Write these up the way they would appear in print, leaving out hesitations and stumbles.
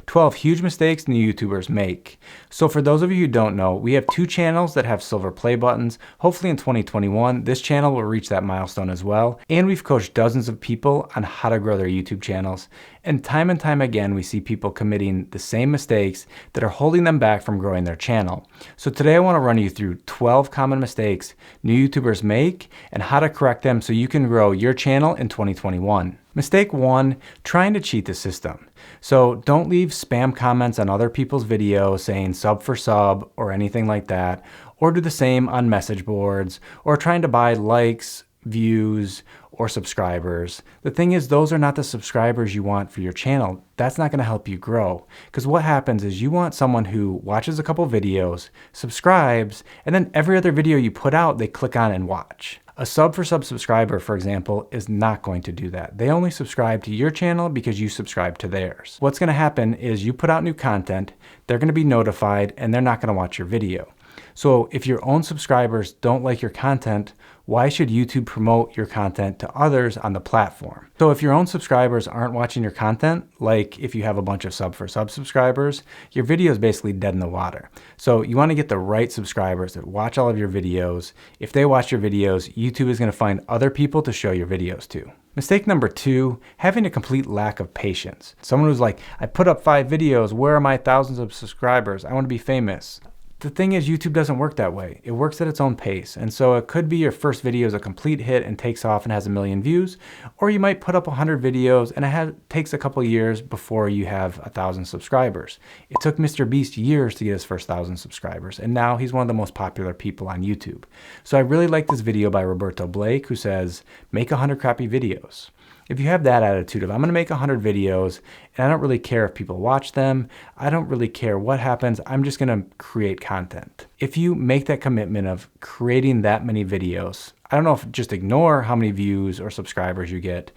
12 huge mistakes new YouTubers make. So for those of you who don't know, we have 2 channels that have silver play buttons. Hopefully in 2021, this channel will reach that milestone as well. And we've coached dozens of people on how to grow their YouTube channels. And time again, we see people committing the same mistakes that are holding them back from growing their channel. So today I want to run you through 12 common mistakes new YouTubers make and how to correct them so you can grow your channel in 2021. Mistake 1, trying to cheat the system. So don't leave spam comments on other people's videos saying sub for sub or anything like that, or do the same on message boards, or trying to buy likes, views, or subscribers. The thing is, those are not the subscribers you want for your channel. That's not going to help you grow. Because what happens is you want someone who watches a couple videos, subscribes, and then every other video you put out, they click on and watch. A sub for sub subscriber, for example, is not going to do that. They only subscribe to your channel because you subscribe to theirs. What's going to happen is you put out new content, they're going to be notified, and they're not going to watch your video. So if your own subscribers don't like your content, why should YouTube promote your content to others on the platform? So if your own subscribers aren't watching your content, like if you have a bunch of sub for sub subscribers, your video is basically dead in the water. So you want to get the right subscribers that watch all of your videos. If they watch your videos, YouTube is going to find other people to show your videos to. Mistake number 2, having a complete lack of patience. Someone who's like, I put up 5 videos, where are my thousands of subscribers? I want to be famous. The thing is, YouTube doesn't work that way. It works at its own pace. And so it could be your first video is a complete hit and takes off and has 1 million views, or you might put up 100 videos and it takes a couple years before you have 1,000 subscribers. It took Mr. Beast years to get his first 1,000 subscribers, and now he's one of the most popular people on YouTube. So I really like this video by Roberto Blake, who says, make 100 crappy videos. If you have that attitude of, I'm going to make 100 videos and I don't really care if people watch them, I don't really care what happens, I'm just going to create content. If you make that commitment of creating that many videos, I don't know if just ignore how many views or subscribers you get,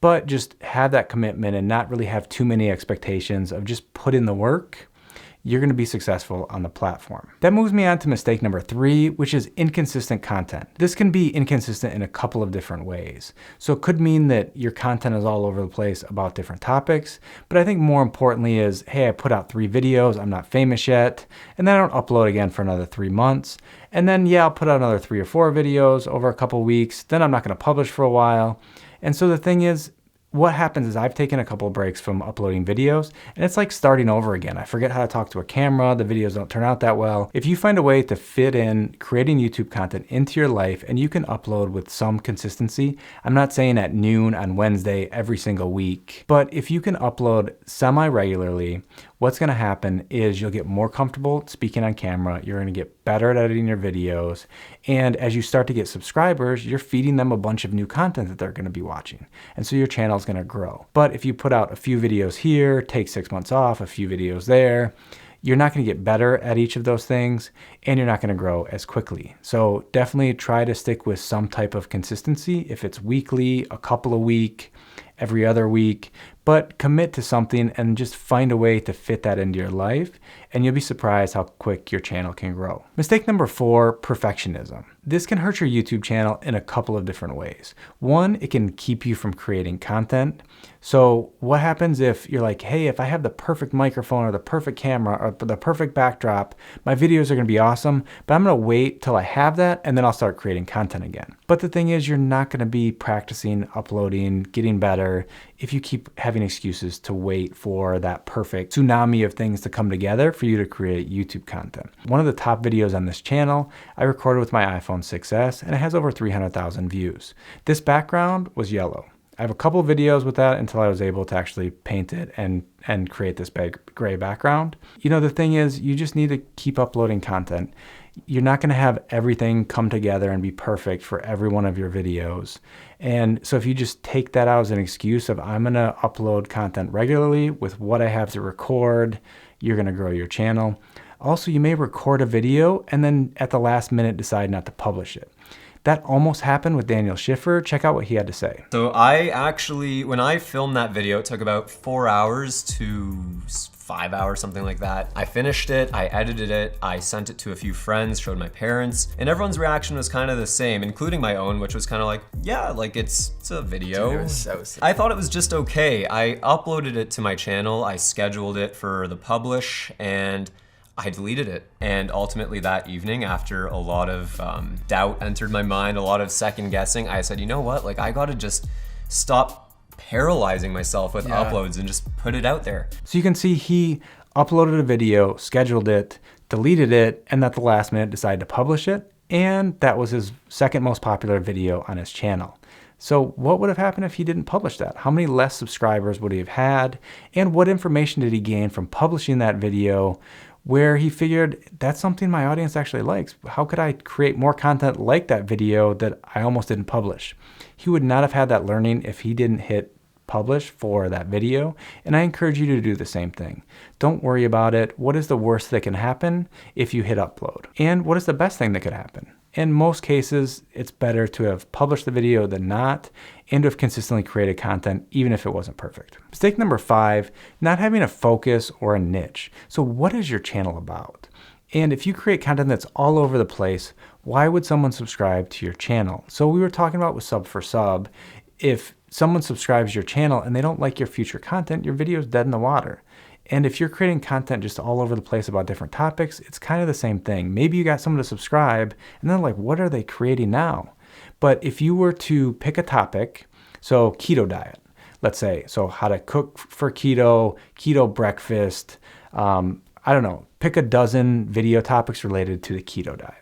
but just have that commitment and not really have too many expectations of just put in the work, you're going to be successful on the platform. That moves me on to mistake number 3, which is inconsistent content. This can be inconsistent in a couple of different ways. So it could mean that your content is all over the place about different topics, but I think more importantly is, hey, I put out 3 videos, I'm not famous yet, and then I don't upload again for another 3 months. And then, yeah, I'll put out another 3 or 4 videos over a couple weeks, then I'm not going to publish for a while. And so the thing is, what happens is I've taken a couple of breaks from uploading videos, and it's like starting over again. I forget how to talk to a camera, the videos don't turn out that well. If you find a way to fit in creating YouTube content into your life and you can upload with some consistency, I'm not saying at noon on Wednesday every single week, but if you can upload semi-regularly, what's going to happen is you'll get more comfortable speaking on camera, you're going to get better at editing your videos, and as you start to get subscribers, you're feeding them a bunch of new content that they're going to be watching. And so your channel is going to grow. But if you put out a few videos here, take 6 months off, a few videos there, you're not going to get better at each of those things, and you're not going to grow as quickly. So definitely try to stick with some type of consistency. If it's weekly, a couple a week, every other week, but commit to something and just find a way to fit that into your life, and you'll be surprised how quick your channel can grow. Mistake number 4, perfectionism. This can hurt your YouTube channel in a couple of different ways. One, it can keep you from creating content. So what happens if you're like, hey, if I have the perfect microphone or the perfect camera or the perfect backdrop, my videos are going to be awesome, but I'm going to wait till I have that and then I'll start creating content again. But the thing is, you're not going to be practicing, uploading, getting better if you keep having excuses to wait for that perfect tsunami of things to come together for you to create YouTube content. One of the top videos on this channel, I recorded with my iPhone 6s and it has over 300,000 views. This background was yellow. I have a couple of videos with that until I was able to actually paint it and create this big gray background. You know, the thing is, you just need to keep uploading content. You're not going to have everything come together and be perfect for every one of your videos. And so if you just take that out as an excuse of, I'm going to upload content regularly with what I have to record, you're going to grow your channel. Also, you may record a video and then at the last minute decide not to publish it. That almost happened with Daniel Schiffer. Check out what he had to say. So I actually, when I filmed that video, it took about 4 hours to 5 hours, something like that. I finished it, I edited it, I sent it to a few friends, showed my parents, and everyone's reaction was kind of the same, including my own, which was kind of like, yeah, like it's a video. Dude, it was so sick. I thought it was just okay. I uploaded it to my channel, I scheduled it for the publish, and I deleted it. And ultimately that evening, after a lot of doubt entered my mind, a lot of second guessing, I said, you know what, like I gotta just stop paralyzing myself with uploads and just put it out there. So you can see he uploaded a video, scheduled it, deleted it, and at the last minute decided to publish it. And that was his second most popular video on his channel. So what would have happened if he didn't publish that? How many less subscribers would he have had? And what information did he gain from publishing that video where he figured that's something my audience actually likes? How could I create more content like that video that I almost didn't publish? He would not have had that learning if he didn't hit publish for that video. And I encourage you to do the same thing. Don't worry about it. What is the worst that can happen if you hit upload? And what is the best thing that could happen? In most cases, it's better to have published the video than not, and to have consistently created content, even if it wasn't perfect. Mistake number 5, not having a focus or a niche. So what is your channel about? And if you create content that's all over the place, why would someone subscribe to your channel? So we were talking about with sub for sub, if someone subscribes to your channel and they don't like your future content, your video is dead in the water. And if you're creating content just all over the place about different topics, it's kind of the same thing. Maybe you got someone to subscribe and then like, what are they creating now? But if you were to pick a topic, so keto diet, let's say, so how to cook for keto, keto breakfast, I don't know, pick a dozen video topics related to the keto diet.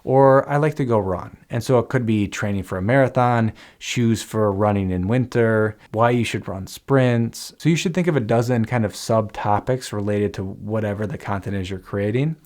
Or I like to go run. And so it could be training for a marathon, shoes for running in winter, why you should run sprints. So you should think of a dozen kind of subtopics related to whatever the content is you're creating,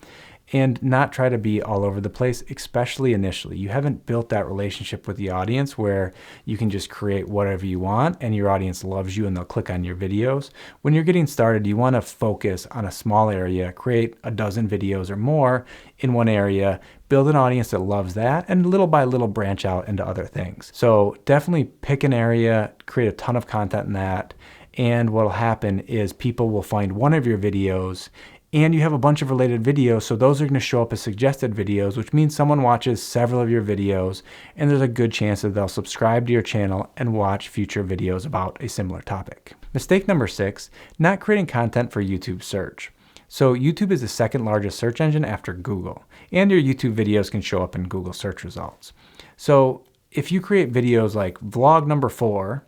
and not try to be all over the place, especially initially. You haven't built that relationship with the audience where you can just create whatever you want and your audience loves you and they'll click on your videos. When you're getting started, you want to focus on a small area, create a dozen videos or more in one area, build an audience that loves that, and little by little branch out into other things. So definitely pick an area, create a ton of content in that, and what'll happen is people will find one of your videos and you have a bunch of related videos, so those are going to show up as suggested videos, which means someone watches several of your videos, and there's a good chance that they'll subscribe to your channel and watch future videos about a similar topic. Mistake number 6, not creating content for YouTube search. So YouTube is the second largest search engine after Google, and your YouTube videos can show up in Google search results. So if you create videos like vlog number 4,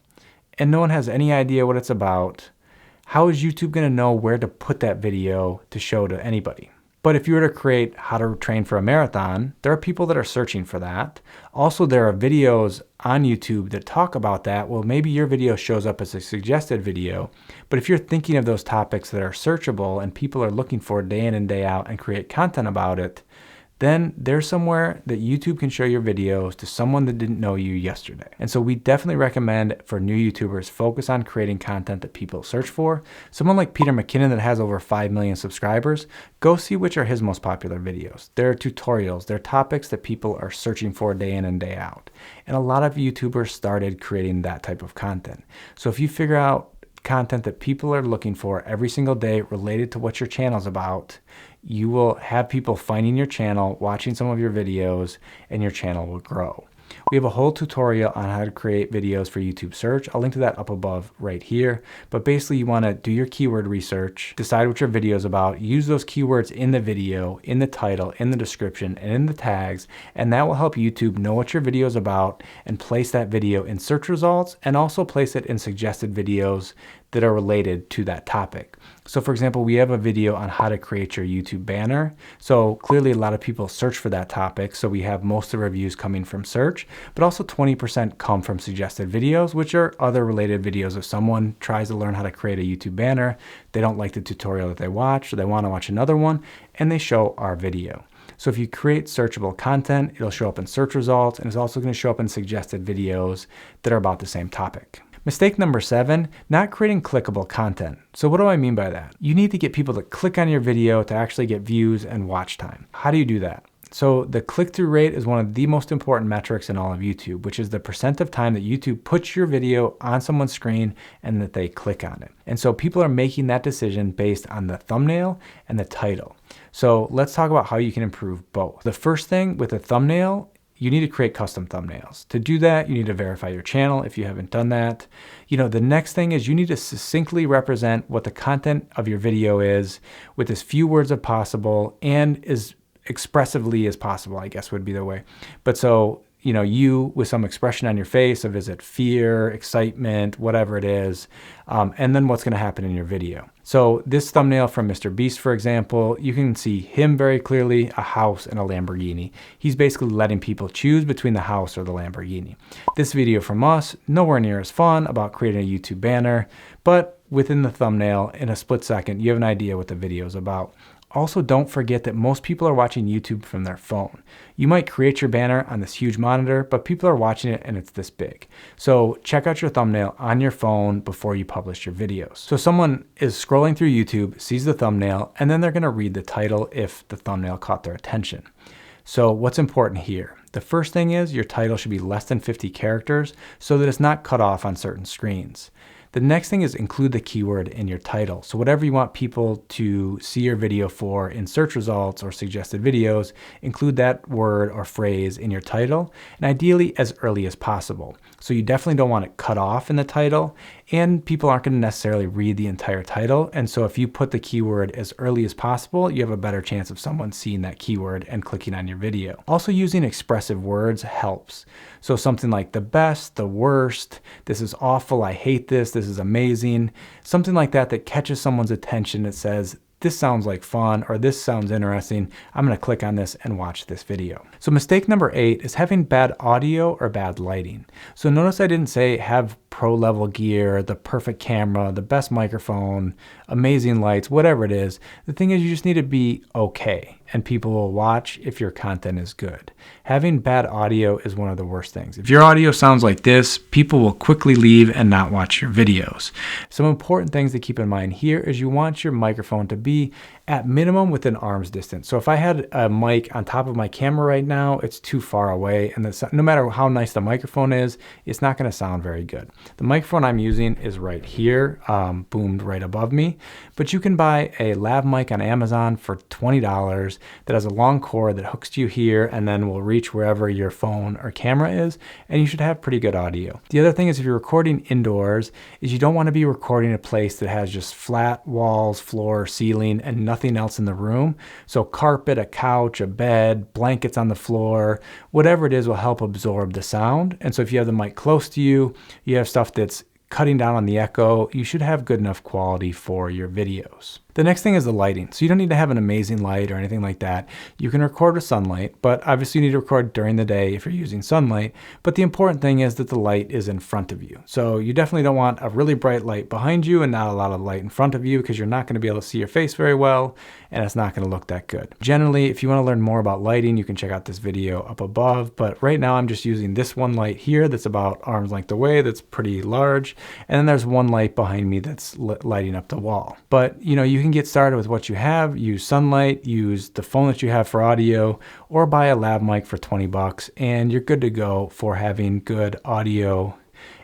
and no one has any idea what it's about, how is YouTube going to know where to put that video to show to anybody? But if you were to create how to train for a marathon, there are people that are searching for that. Also, there are videos on YouTube that talk about that. Well, maybe your video shows up as a suggested video, but if you're thinking of those topics that are searchable and people are looking for day in and day out and create content about it, then there's somewhere that YouTube can show your videos to someone that didn't know you yesterday. And so we definitely recommend for new YouTubers, focus on creating content that people search for. Someone like Peter McKinnon that has over 5 million subscribers, go see which are his most popular videos. They're tutorials, they're topics that people are searching for day in and day out. And a lot of YouTubers started creating that type of content. So if you figure out content that people are looking for every single day related to what your channel's about, you will have people finding your channel, watching some of your videos, and your channel will grow. We have a whole tutorial on how to create videos for YouTube search. I'll link to that up above right here. But basically you want to do your keyword research, decide what your video is about, use those keywords in the video, in the title, in the description, and in the tags, and that will help YouTube know what your video is about and place that video in search results and also place it in suggested videos that are related to that topic. So for example, we have a video on how to create your YouTube banner. So clearly a lot of people search for that topic. So we have most of our views coming from search, but also 20% come from suggested videos, which are other related videos. If someone tries to learn how to create a YouTube banner, they don't like the tutorial that they watch, so they want to watch another one, and they show our video. So if you create searchable content, it'll show up in search results, and it's also going to show up in suggested videos that are about the same topic. Mistake number 7, not creating clickable content. So what do I mean by that? You need to get people to click on your video to actually get views and watch time. How do you do that? So the click-through rate is one of the most important metrics in all of YouTube, which is the percent of time that YouTube puts your video on someone's screen and that they click on it. And so people are making that decision based on the thumbnail and the title. So let's talk about how you can improve both. The first thing with a thumbnail, you need to create custom thumbnails. To do that, you need to verify your channel if you haven't done that. The next thing is you need to succinctly represent what the content of your video is with as few words as possible and as expressively as possible, I guess would be the way. But so, you with some expression on your face of, is it fear, excitement, whatever it is, and then what's going to happen in your video. So this thumbnail from Mr. Beast, for example, you can see him very clearly, a house and a Lamborghini. He's basically letting people choose between the house or the Lamborghini. This video from us, nowhere near as fun about creating a YouTube banner, but within the thumbnail, in a split second, you have an idea what the video is about. Also, don't forget that most people are watching YouTube from their phone. You might create your banner on this huge monitor, but people are watching it and it's this big. So check out your thumbnail on your phone before you publish your videos. So someone is scrolling through YouTube, sees the thumbnail, and then they're gonna read the title if the thumbnail caught their attention. So what's important here? The first thing is your title should be less than 50 characters so that it's not cut off on certain screens. The next thing is include the keyword in your title. So whatever you want people to see your video for in search results or suggested videos, include that word or phrase in your title, and ideally as early as possible. So you definitely don't want it cut off in the title, and people aren't going to necessarily read the entire title. And so if you put the keyword as early as possible, you have a better chance of someone seeing that keyword and clicking on your video. Also, using expressive words helps. So something like the best, the worst, this is awful, I hate this is amazing. Something like that that catches someone's attention that says, this sounds like fun, or this sounds interesting. I'm gonna click on this and watch this video. So mistake number 8 is having bad audio or bad lighting. So notice I didn't say have pro level gear, the perfect camera, the best microphone, amazing lights, whatever it is. The thing is, you just need to be okay, and people will watch if your content is good. Having bad audio is one of the worst things. If your audio sounds like this, people will quickly leave and not watch your videos. Some important things to keep in mind here is you want your microphone to be at minimum within arm's distance. So if I had a mic on top of my camera right now, it's too far away, and no matter how nice the microphone is, it's not gonna sound very good. The microphone I'm using is right here, boomed right above me, but you can buy a lav mic on Amazon for $20 that has a long cord that hooks to you here and then will reach wherever your phone or camera is, and you should have pretty good audio. The other thing is, if you're recording indoors, is you don't want to be recording a place that has just flat walls, floor, ceiling, and nothing else in the room. So carpet, a couch, a bed, blankets on the floor, whatever it is will help absorb the sound. And so if you have the mic close to you, you have stuff that's cutting down on the echo, you should have good enough quality for your videos. The next thing is the lighting. So you don't need to have an amazing light or anything like that. You can record with sunlight, but obviously you need to record during the day if you're using sunlight. But the important thing is that the light is in front of you. So you definitely don't want a really bright light behind you and not a lot of light in front of you, because you're not going to be able to see your face very well, and it's not going to look that good. Generally, if you want to learn more about lighting, you can check out this video up above. But right now I'm just using this one light here that's about arm's length away, that's pretty large. And then there's one light behind me that's lighting up the wall. But you can get started with what you have. Use sunlight, use the phone that you have for audio, or buy a lav mic for 20 bucks, and you're good to go for having good audio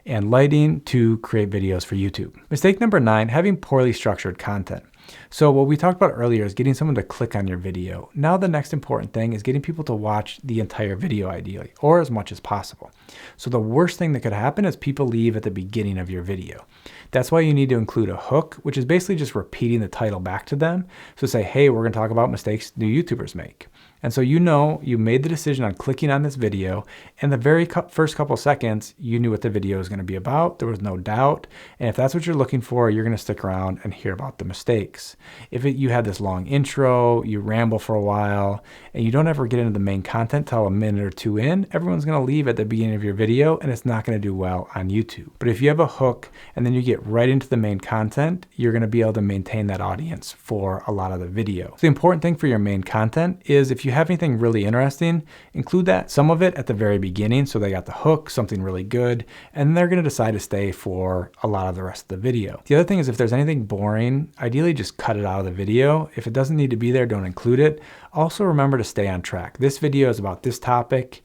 and lighting to create videos for YouTube. Mistake number 9, having poorly structured content. So what we talked about earlier is getting someone to click on your video. Now the next important thing is getting people to watch the entire video ideally, or as much as possible. So the worst thing that could happen is people leave at the beginning of your video. That's why you need to include a hook, which is basically just repeating the title back to them. So say, hey, we're gonna talk about mistakes new YouTubers make. And so you made the decision on clicking on this video, and the very first couple seconds, you knew what the video was going to be about. There was no doubt. And if that's what you're looking for, you're going to stick around and hear about the mistakes. If you had this long intro, you ramble for a while, and you don't ever get into the main content till a minute or two in, everyone's going to leave at the beginning of your video, and it's not going to do well on YouTube. But if you have a hook and then you get right into the main content, you're going to be able to maintain that audience for a lot of the video. So the important thing for your main content is, if you have anything really interesting, include some of it at the very beginning so they got the hook, something really good, and they're going to decide to stay for a lot of the rest of the video. The other thing is if there's anything boring, ideally just cut it out of the video. If it doesn't need to be there, don't include it. Also remember to stay on track. This video is about this topic,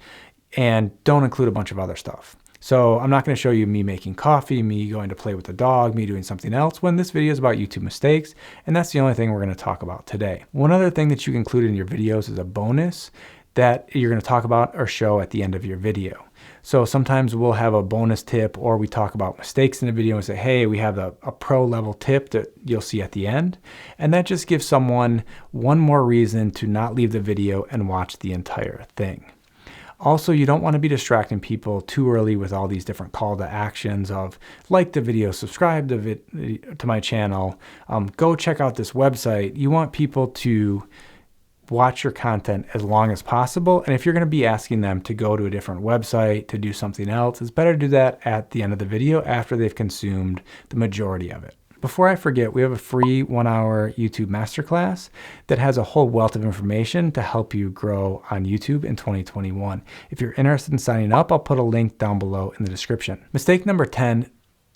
and don't include a bunch of other stuff. So I'm not going to show you me making coffee, me going to play with the dog, me doing something else, when this video is about YouTube mistakes, and that's the only thing we're going to talk about today. One other thing that you can include in your videos is a bonus that you're going to talk about or show at the end of your video. So sometimes we'll have a bonus tip, or we talk about mistakes in the video and say, hey, we have a pro level tip that you'll see at the end. And that just gives someone one more reason to not leave the video and watch the entire thing. Also, you don't want to be distracting people too early with all these different call to actions of like the video, subscribe to my channel, go check out this website. You want people to watch your content as long as possible. And if you're going to be asking them to go to a different website, to do something else, it's better to do that at the end of the video after they've consumed the majority of it. Before I forget, we have a free 1-hour YouTube Masterclass that has a whole wealth of information to help you grow on YouTube in 2021. If you're interested in signing up, I'll put a link down below in the description. Mistake number 10,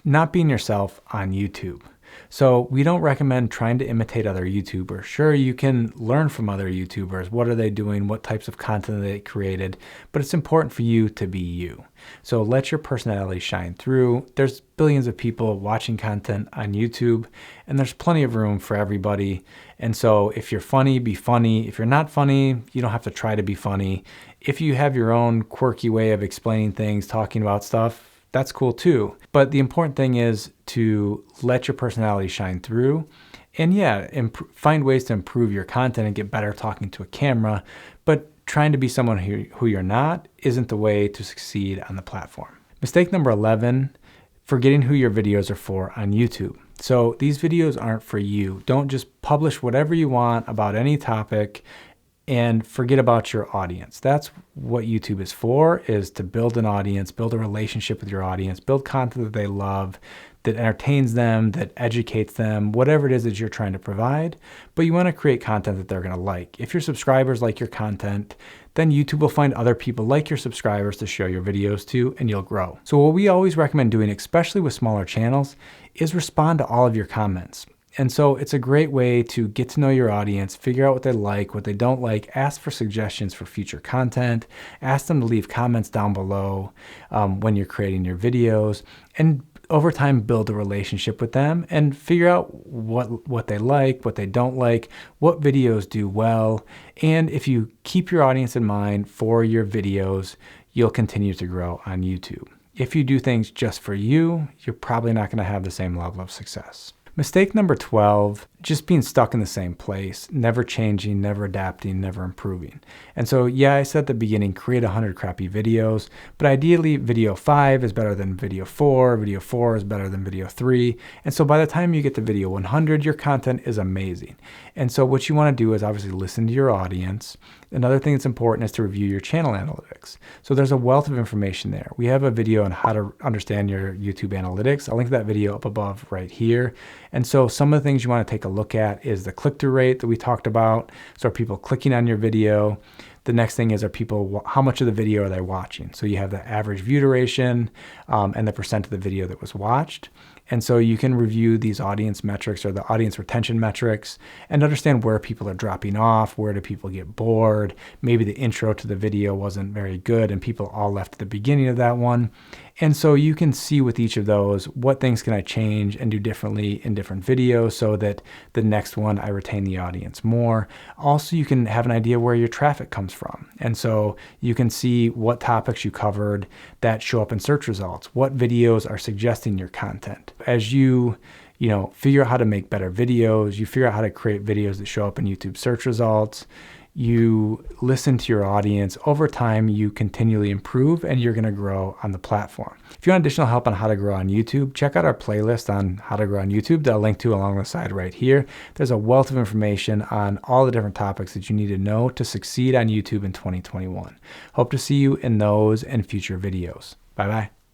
not being yourself on YouTube. So we don't recommend trying to imitate other YouTubers. Sure, you can learn from other YouTubers. What are they doing? What types of content they created? But it's important for you to be you. So let your personality shine through. There's billions of people watching content on YouTube, and there's plenty of room for everybody. And so if you're funny, be funny. If you're not funny, you don't have to try to be funny. If you have your own quirky way of explaining things, talking about stuff, that's cool too. But the important thing is to let your personality shine through, and yeah, find ways to improve your content and get better talking to a camera. But trying to be someone who you're not isn't the way to succeed on the platform. Mistake number 11, forgetting who your videos are for on YouTube. So these videos aren't for you. Don't just publish whatever you want about any topic and forget about your audience. That's what YouTube is for, is to build an audience, build a relationship with your audience, build content that they love, that entertains them, that educates them, whatever it is that you're trying to provide. But you want to create content that they're going to like. If your subscribers like your content, then YouTube will find other people like your subscribers to show your videos to, and you'll grow. So what we always recommend doing, especially with smaller channels, is respond to all of your comments. And so it's a great way to get to know your audience, figure out what they like, what they don't like, ask for suggestions for future content, ask them to leave comments down below when you're creating your videos, and over time build a relationship with them and figure out what they like, what they don't like, what videos do well. And if you keep your audience in mind for your videos, you'll continue to grow on YouTube. If you do things just for you, you're probably not going to have the same level of success. Mistake number 12, just being stuck in the same place, never changing, never adapting, never improving. And so, yeah, I said at the beginning, create 100 crappy videos, but ideally video 5 is better than video 4 is better than video 3. And so by the time you get to video 100, your content is amazing. And so what you want to do is obviously listen to your audience. Another thing that's important is to review your channel analytics. So there's a wealth of information there. We have a video on how to understand your YouTube analytics. I'll link that video up above right here. And so some of the things you want to take a look at is the click-through rate that we talked about. So are people clicking on your video? The next thing is, how much of the video are they watching? So you have the average view duration and the percent of the video that was watched. And so you can review these audience metrics or the audience retention metrics and understand where people are dropping off, where do people get bored, maybe the intro to the video wasn't very good and people all left at the beginning of that one. And so you can see with each of those, what things can I change and do differently in different videos so that the next one I retain the audience more. Also, you can have an idea where your traffic comes from. And so you can see what topics you covered that show up in search results, what videos are suggesting your content. As you figure out how to make better videos, you figure out how to create videos that show up in YouTube search results, you listen to your audience. Over time, you continually improve and you're going to grow on the platform. If you want additional help on how to grow on YouTube, check out our playlist on how to grow on YouTube that I'll link to along the side right here. There's a wealth of information on all the different topics that you need to know to succeed on YouTube in 2021. Hope to see you in those and future videos. Bye-bye.